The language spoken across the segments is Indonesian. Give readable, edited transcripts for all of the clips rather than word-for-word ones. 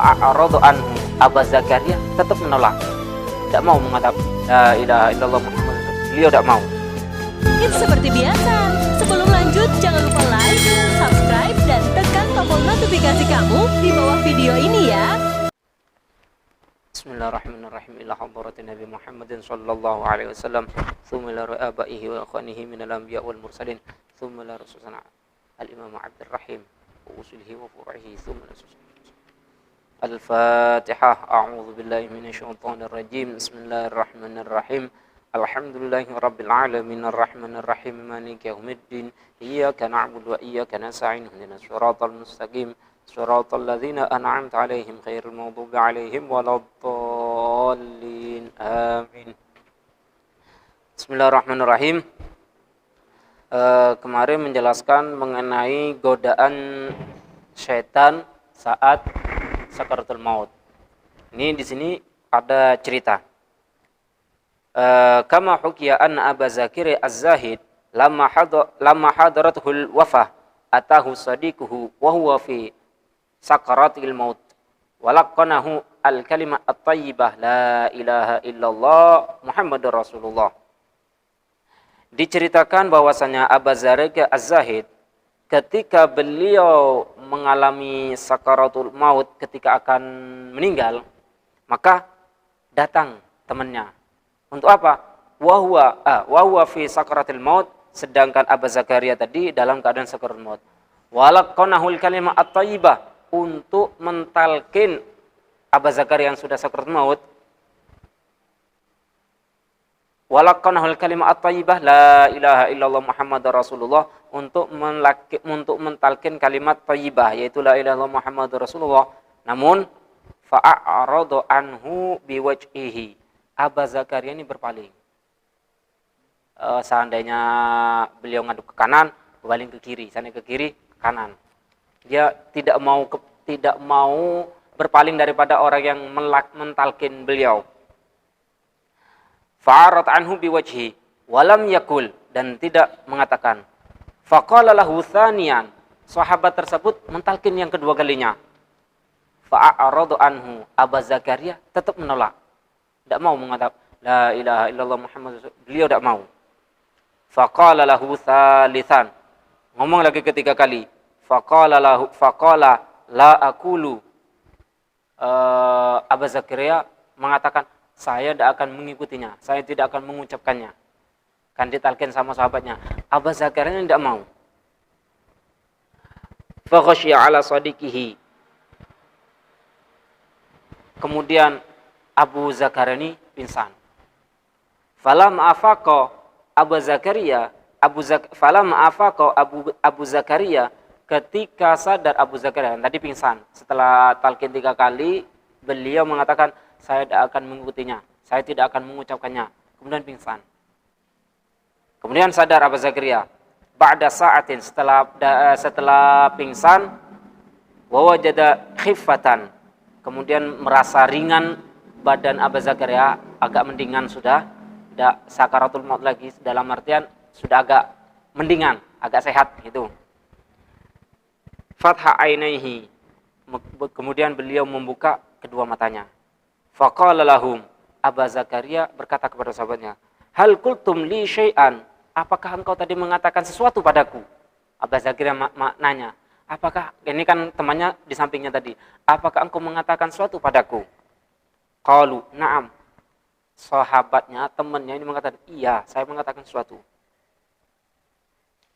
fa'aradu anhu. Abu Zakaria tetap menolak, tidak mau mengatakan la ilaha illallah Muhammad. Beliau tidak mau. It's seperti biasa. Sebelum lanjut, jangan lupa like, subscribe, dan tekan tombol notifikasi kamu di bawah video ini ya. Bismillahirrahmanirrahim. Ila hadratin Nabi Muhammadin sallallahu alaihi wasallam, thumma ila abaihi wa ikhwanihi minal anbiya wal mursalin, thumma ila rasulina al-imam Abdul Rahim wa usulihi wa furu'ihi, thumma Al-Fatihah. A'udzu billahi minasyaitonir rajim. Bismillahirrahmanirrahim. Alhamdulillahi rabbil alamin arrahmanir rahim maliki yaumiddin. Iyyaka na'budu wa iyyaka nasta'in. Ihdinas siratal mustaqim. Siratal ladzina an'amta 'alaihim ghairil maghdubi 'alaihim waladdallin. Amin. Bismillahirrahmanirrahim. Kemarin menjelaskan mengenai godaan syaitan saat sakaratul maut. Ini di sini ada cerita. Kama hukiya anna Abu Zakaria Az-Zahid lamma hadaratul wafah atahu sadiquhu wa huwa fi sakaratil maut walaqanahu al-kalimah at-tayyibah la ilaha illallah Muhammadur Rasulullah. Diceritakan bahwasanya Abu Zakaria Az-Zahid ketika beliau mengalami sakaratul maut, ketika akan meninggal, maka datang temannya. Untuk apa? Wahwa fi sakaratil maut, sedangkan Abu Zakaria tadi dalam keadaan sakaratul maut. Walaqanahul kalimah at-thayyibah, untuk mentalkin Abu Zakaria yang sudah sakaratul maut. Walaqanahul kalimah at-thayyibah la ilaha illallah Muhammadur Rasulullah, untuk mentalkin kalimat thayyibah, yaitu la ilaha illallah Muhammadur Rasulullah. Namun fa'aradu anhu biwajhihi, Abu Zakaria ini berpaling. Seandainya beliau ngaduk ke kanan, berpaling ke kiri. Seandainya ke kiri, ke kanan. Dia tidak mau berpaling daripada orang yang mentalkin beliau. Fa'arad anhu biwajhi walam yakul, dan tidak mengatakan. Faqala lahu thaniyan, sahabat tersebut mentalkin yang kedua kalinya. Fa'aradu anhu, Abu Zakaria tetap menolak, tidak mau mengatakan la ilaha illallah Muhammad. Beliau tidak mau. Faqala lahu thalithan, ngomong lagi ketiga kali. Faqala la aqulu. Abu Zakaria mengatakan, saya tidak akan mengikutinya, saya tidak akan mengucapkannya. Kan ditalkin sama sahabatnya. Abu Zakaria tidak mau. Faghashiya ala sadiqihi. Kemudian Abu Zakaria ini pingsan. Falamma afaqa Abu Zakaria, Abu Zakaria, ketika sadar Abu Zakaria tadi pingsan. Setelah talqin 3 kali, beliau mengatakan, saya tidak akan mengikutinya, saya tidak akan mengucapkannya. Kemudian pingsan. Kemudian sadar Abu Zakaria. Ba'da sa'atin, setelah pingsan, wa wajada khiffatan. Kemudian merasa ringan badan Abu Zakaria, agak mendingan sudah, tidak sakaratul maut lagi, dalam artian sudah agak mendingan, agak sehat gitu. Fatha ainaihi. Kemudian beliau membuka kedua matanya. Faqala lahum, Abu Zakaria berkata kepada sahabatnya, hal qultum li syai'an, apakah engkau tadi mengatakan sesuatu padaku? Abu Zakaria nanya, apakah, ini kan temannya di sampingnya tadi, apakah engkau mengatakan sesuatu padaku? Qalu na'am. Sahabatnya, temannya ini mengatakan, iya, saya mengatakan sesuatu.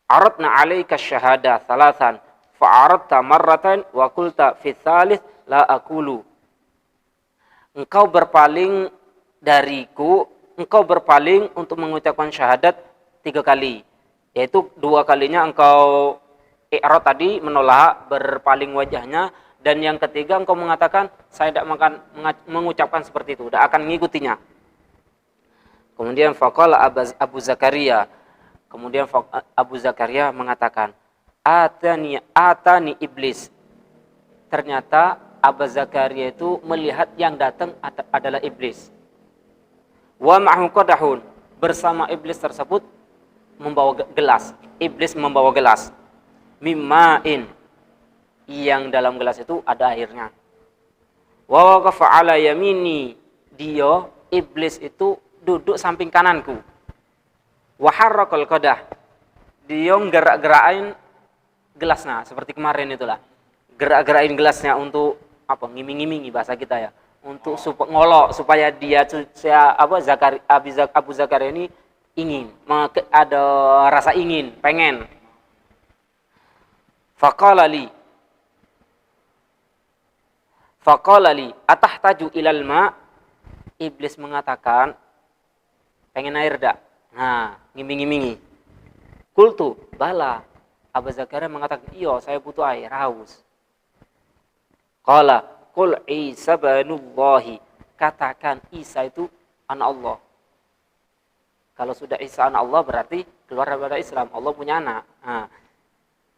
Aradna 'alaika syahada thalathan fa'aradta marratan wa qulta fi tsalits la aqulu. Engkau berpaling dariku, engkau berpaling untuk mengucapkan syahadat 3 kali. Yaitu 2 kalinya engkau i'rad tadi, menolak, berpaling wajahnya. Dan yang ketiga engkau mengatakan, saya tidak akan mengucapkan seperti itu, tidak akan mengikutinya. Kemudian faqala Abu Zakaria. Kemudian Abu Zakaria mengatakan, atani iblis. Ternyata Abu Zakaria itu melihat yang datang adalah iblis. Wa ma'hu qadahun, bersama iblis tersebut membawa gelas. Iblis membawa gelas. Mimma'in, yang dalam gelas itu ada airnya. Wa waqafa ala yamini, dia iblis itu duduk samping kananku. Wa harrakal qadah, dia gerak-gerakin gelasnya seperti kemarin itulah. Gerak-gerakin gelasnya untuk apa? Ngiming-ngimingi bahasa kita ya. Untuk ngolok supaya dia Abu Zakaria ini ingin, ada rasa ingin, pengen. Faqala li atahtaju ilal ma, iblis mengatakan pengen air dak. Nah, ngiming-ngimingi. Qultu bala, Abu Zakaria mengatakan iya saya butuh air, haus. Qala qul Isa banullahi, katakan Isa itu anak Allah. Kalau sudah Isa anak Allah berarti keluar dari Islam, Allah punya anak. Nah,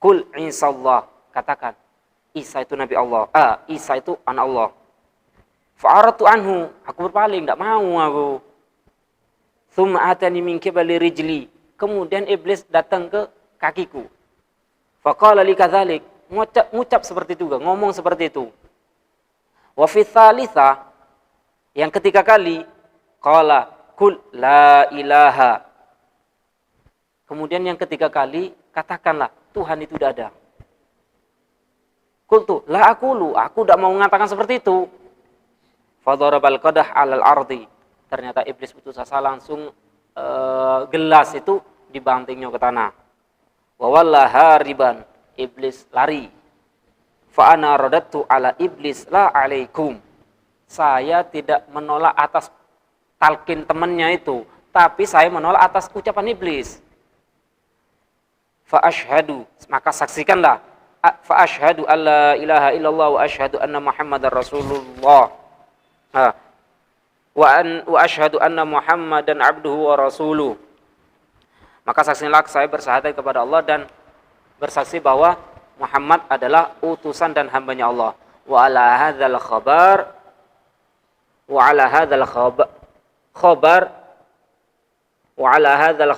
qul Isa Allah, katakan Isa itu Nabi Allah. Isa itu anak Allah. Fa'aratu anhu, aku berpaling, tidak mau aku. Tsumma atani min qibali rijli, kemudian iblis datang ke kakiku. Faqala li kadzalik, ngucap seperti itu juga, ngomong seperti itu. Wa fi tsalitsa, yang ketiga kali, qala kul la ilaha. Kemudian yang ketiga kali, katakanlah Tuhan itu tidak ada. Qultu la aqulu, aku tidak mau mengatakan seperti itu. Fadarabal qadah 'alal ardi, ternyata iblis putus asa, langsung gelas itu dibantingnya ke tanah. Wa wallaha riban, iblis lari. Fa ana radattu ala iblis la alaikum, saya tidak menolak atas talqin temannya itu, tapi saya menolak atas ucapan iblis. Fa asyhadu, maka saksikanlah, fa asyhadu alla ilaha illallah wa asyhadu anna muhammadar rasulullah. Wa asyhadu anna muhammadan abduhu wa rasuluh. Maka saksikanlah saya bersahadat kepada Allah dan bersaksi bahwa Muhammad adalah utusan dan hambanya Allah. Wa ala hadzal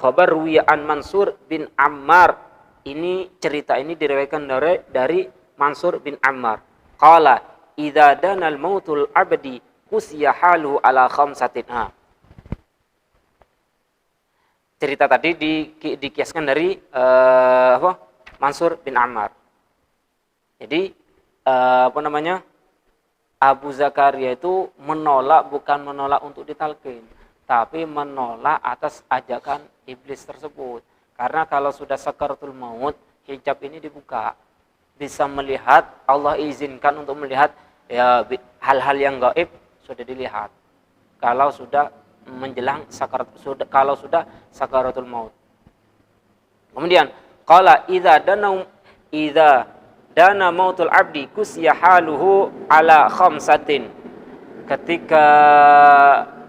khabar ruwiya an Mansur bin Ammar. Ini cerita ini diriwayatkan dari Mansur bin Ammar. Qala idza danal mautul abdi kusiya halu ala khamsatin. Cerita tadi dikiaskan dari Mansur bin Ammar. Jadi Abu Zakaria itu menolak, bukan menolak untuk ditalqin, tapi menolak atas ajakan iblis tersebut. Karena kalau sudah sakaratul maut, hijab ini dibuka, bisa melihat, Allah izinkan untuk melihat ya hal-hal yang gaib sudah dilihat. Kalau sudah menjelang kalau sudah sakaratul maut. Kemudian qala idza dana mautul abdi kusya haluhu ala khamsatin. Ketika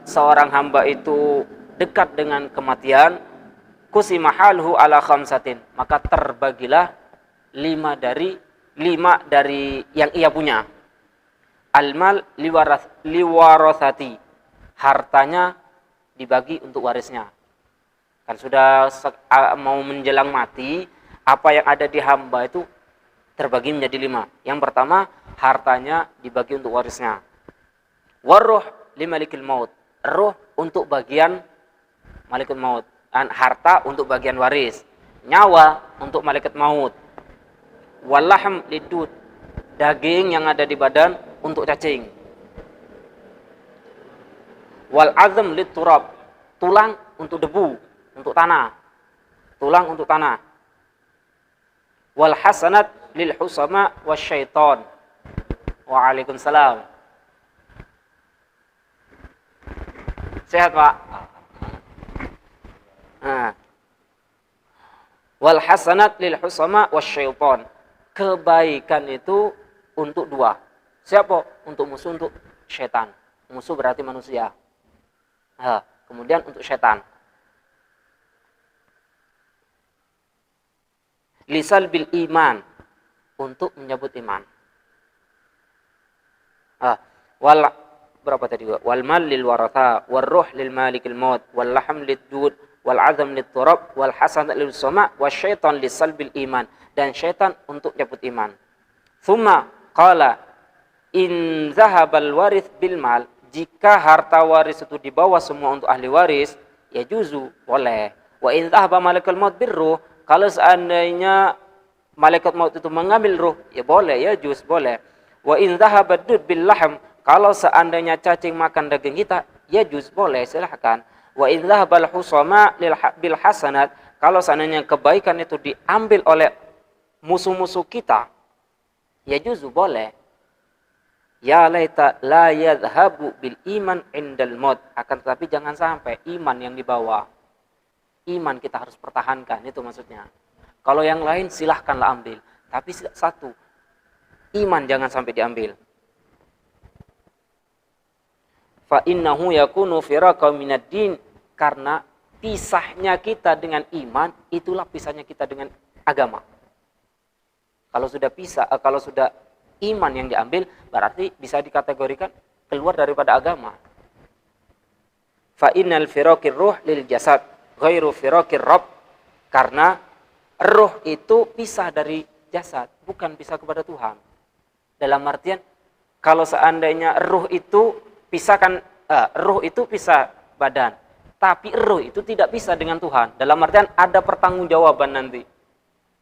seorang hamba itu dekat dengan kematian, kusima haluhu ala khamsatin, maka terbagilah lima dari yang ia punya. Almal liwarasati, hartanya dibagi untuk warisnya. Kan sudah mau menjelang mati, apa yang ada di hamba itu terbagi menjadi 5. Yang pertama, hartanya dibagi untuk warisnya. Waruh limalikil maut, ruh untuk bagian malikul maut. Dan harta untuk bagian waris. Nyawa untuk malaikat maut. Walahm lidud, daging yang ada di badan untuk cacing. Wal azam liturab, tulang untuk debu, untuk tanah. Tulang untuk tanah. Wal hasanat lil husama wasyaiton. Waalaikumsalam. Sehat, Pak? Wal hasanat lil husama wasyaiton. Kebaikan itu untuk 2. Siapa? Untuk musuh, untuk syaitan. Musuh berarti manusia. Kemudian untuk syaitan. Lisal bil iman, untuk menyebut iman. Wal berapa tadi? Wal mal lil waratha, wal ruh lil malikil maut, wal lahm lid dud, wal azam lit turab, wal hasan lil sama, wasyaitan lisal bil iman, dan syaitan untuk menyebut iman. Tsumma qala, In zahabal waris bil mal, jika harta waris itu dibawa semua untuk ahli waris, ya juzu, boleh. Wa in zahaba malakul maut birruh, kalau seandainya malaikat maut itu mengambil ruh, ya boleh, ya juz, boleh. Wa in zahaba dud bil lahm, kalau seandainya cacing makan daging kita, ya juz, boleh, silahkan. Wa in zahabal husama bil hasanat, kalau seandainya kebaikan itu diambil oleh musuh-musuh kita, ya juzu, boleh. Ya laita la yadhhabu bil iman indal maut, akan tetapi jangan sampai iman yang dibawa. Iman kita harus pertahankan, itu maksudnya. Kalau yang lain silahkanlah ambil, tapi satu, iman jangan sampai diambil. Fa innahu yakunu firaqan minad din, karena pisahnya kita dengan iman itulah pisahnya kita dengan agama. Kalau sudah pisah, kalau sudah iman yang diambil, berarti bisa dikategorikan keluar daripada agama. Fa innal firaqir ruh lil jasad ghairu firaqir rabb, karena ruh itu pisah dari jasad, bukan pisah kepada Tuhan. Dalam artian kalau seandainya ruh itu pisah badan, tapi ruh itu tidak pisah dengan Tuhan. Dalam artian ada pertanggungjawaban nanti.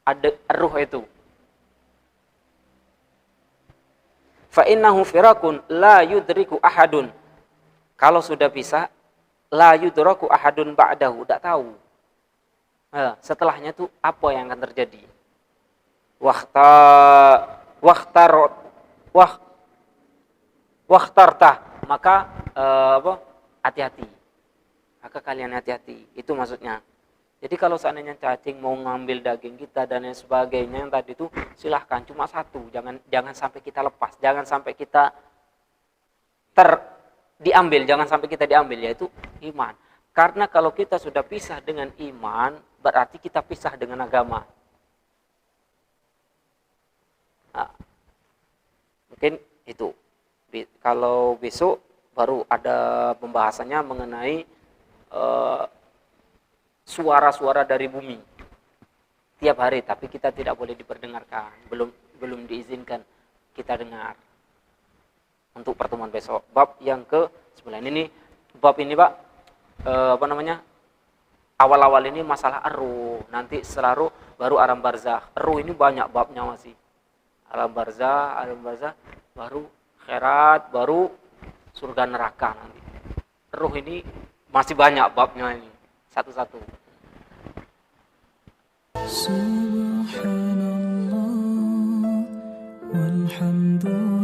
Ada ruh itu. Fa innahu firaqun la yudriku ahadun. Kalau sudah pisah, la yudraku ahadun ba'dahu, tidak tahu. Setelahnya itu apa yang akan terjadi? Wahtartah, maka hati-hati. Maka kalian hati-hati. Itu maksudnya. Jadi kalau seandainya cacing mau ngambil daging kita dan lain sebagainya yang tadi itu, silahkan, cuma satu, jangan sampai kita lepas, jangan sampai kita diambil, jangan sampai kita diambil, yaitu iman. Karena kalau kita sudah pisah dengan iman, berarti kita pisah dengan agama. Nah, mungkin itu. Kalau besok baru ada pembahasannya mengenai suara-suara dari bumi tiap hari, tapi kita tidak boleh diperdengarkan, belum diizinkan kita dengar. Untuk pertemuan besok, bab yang ke-9 ini, bab ini Pak, awal-awal ini masalah ruh, nanti setelah ruh baru alam barzakh. Ruh ini banyak babnya masih. Alam barzakh, baru akhirat, baru surga neraka nanti. Ruh ini masih banyak babnya ini, satu-satu. Subhanallah walhamdulillah.